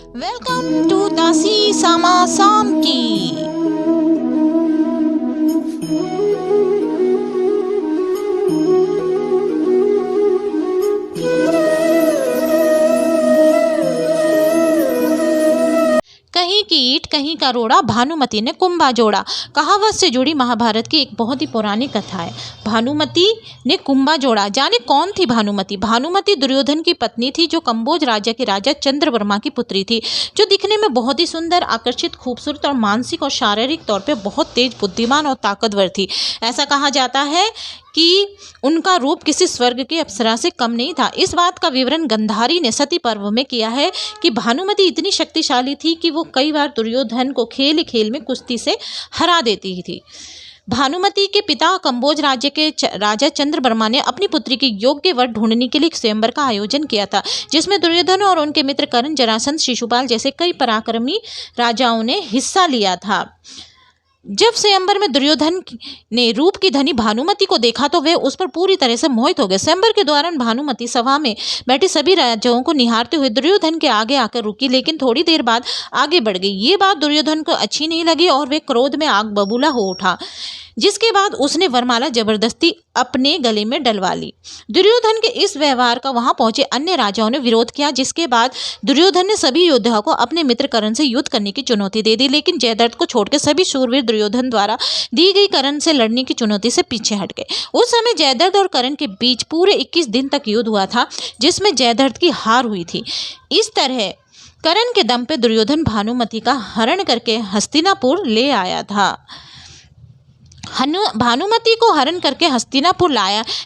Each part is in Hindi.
वेलकम टू दासी सामा साम की। कहीं की ईंट कहीं का रोड़ा, भानुमति ने कुंभा जोड़ा। कहावत से जुड़ी महाभारत की एक बहुत ही पुरानी कथा है। भानुमति ने कुंभा जोड़ा। जाने कौन थी भानुमति? भानुमति दुर्योधन की पत्नी थी, जो कंबोज राज्य के राजा चंद्रवर्मा की पुत्री थी, जो दिखने में बहुत ही सुंदर, आकर्षित, खूबसूरत और मानसिक और शारीरिक तौर पे बहुत तेज, बुद्धिमान और ताकतवर थी। ऐसा कहा जाता है कि उनका रूप किसी स्वर्ग के अप्सरा से कम नहीं था। इस बात का विवरण गंधारी ने सती पर्व में किया है कि भानुमति इतनी शक्तिशाली थी कि वो कई बार दुर्योधन को खेल खेल में कुश्ती से हरा देती थी। भानुमति के पिता कंबोज राज्य के राजा चंद्रवर्मा ने अपनी पुत्री की योग्य वर ढूंढने के लिए एक स्वयंवर का आयोजन किया था, जिसमें दुर्योधन और उनके मित्र कर्ण, जरासंध, शिशुपाल जैसे कई पराक्रमी राजाओं ने हिस्सा लिया था। जब स्वयंवर में दुर्योधन ने रूप की धनी भानुमति को देखा तो वे उस पर पूरी तरह से मोहित हो गए। स्वयंवर के दौरान भानुमति सभा में बैठे सभी राजाओं को निहारते हुए दुर्योधन के आगे आकर रुकी, लेकिन थोड़ी देर बाद आगे बढ़ गई। ये बात दुर्योधन को अच्छी नहीं लगी और वे क्रोध में आग बबूला हो उठा, जिसके बाद उसने वरमाला जबरदस्ती अपने गले में डलवा ली। दुर्योधन के इस व्यवहार का वहां पहुंचे अन्य राजाओं ने विरोध किया, जिसके बाद दुर्योधन ने सभी योद्धाओं को अपने मित्र कर्ण से युद्ध करने की चुनौती दे दी, लेकिन जयद्रथ को छोड़कर सभी शूरवीर दुर्योधन द्वारा दी गई कर्ण से लड़ने की चुनौती से पीछे हट गए। उस समय जयद्रथ और कर्ण के बीच पूरे 21 दिन तक युद्ध हुआ था, जिसमें जयद्रथ की हार हुई थी। इस तरह कर्ण के दम पे दुर्योधन भानुमति का हरण करके हस्तिनापुर ले आया था। भानुमति को हरण करके हस्तिनापुर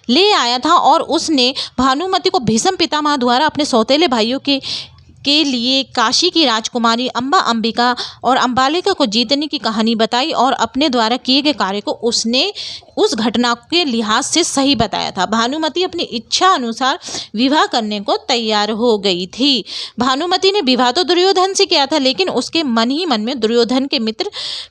ले आया था और उसने भानुमति को भीष्म पितामह द्वारा अपने सौतेले भाइयों के लिए काशी की राजकुमारी अंबिका और अंबालिका को जीतने की कहानी बताई और अपने द्वारा किए गए कार्य को उसने उस घटना के लिहाज से सही बताया था। भानुमति अपनी इच्छा अनुसार विवाह करने को तैयार हो गई थी। भानुमति ने विवाह तो दुर्योधन से किया था, लेकिन उसके मन ही मन में दुर्योधन के मित्र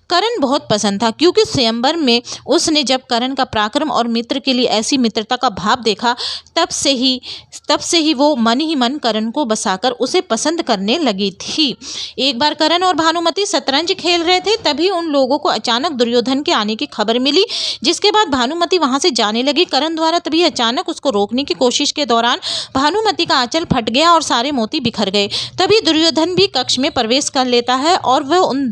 कर्ण बहुत पसंद था, क्योंकि स्वयंवर में उसने जब कर्ण का पराक्रम और मित्र के लिए ऐसी मित्रता का भाव देखा, तब से ही वो मन ही मन कर्ण को बसाकर उसे पसंद करने लगी थी। एक बार कर्ण और भानुमति शतरंज खेल रहे थे, तभी उन लोगों को अचानक दुर्योधन के आने की खबर मिली, जिसके बाद भानुमति वहां से जाने लगी। कर्ण द्वारा तभी अचानक उसको रोकने की कोशिश के दौरान भानुमति का आंचल फट गया और सारे मोती बिखर गए। तभी दुर्योधन भी कक्ष में प्रवेश कर लेता है और वह उन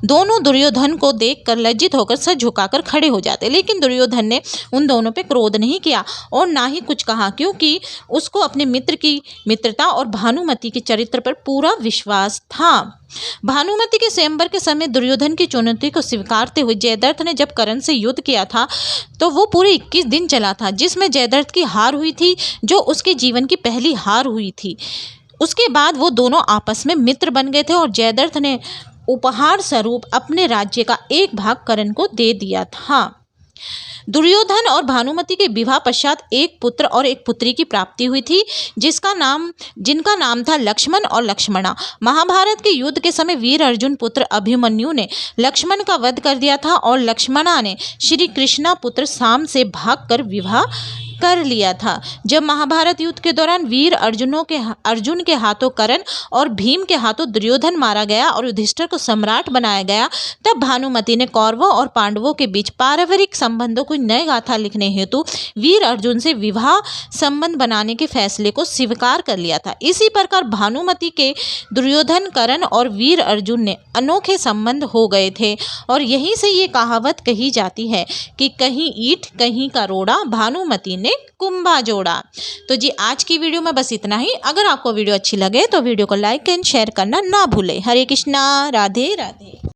दोनों दुर्योधन को देखकर लज्जित होकर सर झुकाकर खड़े हो जाते, लेकिन दुर्योधन ने उन दोनों पे क्रोध नहीं किया और ना ही कुछ कहा, क्योंकि उसको अपने मित्र की मित्रता और भानुमति के चरित्र पर पूरा विश्वास था। भानुमति के स्वयंवर के समय दुर्योधन की चुनौती को स्वीकारते हुए जयद्रथ ने जब कर्ण से युद्ध किया था, तो वो पूरे 21 दिन चला था, जिसमें जयद्रथ की हार हुई थी, जो उसके जीवन की पहली हार हुई थी। उसके बाद वो दोनों आपस में मित्र बन गए थे और जयद्रथ ने उपहार स्वरूप अपने राज्य का एक भाग कर्ण को दे दिया था। दुर्योधन और भानुमति के विवाह पश्चात एक पुत्र और एक पुत्री की प्राप्ति हुई थी, जिनका नाम था लक्ष्मण और लक्ष्मणा। महाभारत के युद्ध के समय वीर अर्जुन पुत्र अभिमन्यु ने लक्ष्मण का वध कर दिया था और लक्ष्मणा ने श्री कृष्णा पुत्र साम से भागकर विवाह कर लिया था। जब महाभारत युद्ध के दौरान वीर अर्जुन के हाथों कर्ण और भीम के हाथों दुर्योधन मारा गया और युधिष्ठिर को सम्राट बनाया गया, तब भानुमति ने कौरवों और पांडवों के बीच पारिवारिक संबंधों को नए गाथा लिखने हेतु वीर अर्जुन से विवाह संबंध बनाने के फैसले को स्वीकार कर लिया था। इसी प्रकार भानुमति के दुर्योधन, कर्ण और वीर अर्जुन ने अनोखे संबंध हो गए थे और यहीं से ये कहावत कही जाती है कि कहीं ईंट कहीं का रोड़ा, भानुमति ने कुंभा जोड़ा। तो जी आज की वीडियो में बस इतना ही। अगर आपको वीडियो अच्छी लगे तो वीडियो को लाइक एंड शेयर करना ना भूलें। हरे कृष्णा, राधे राधे।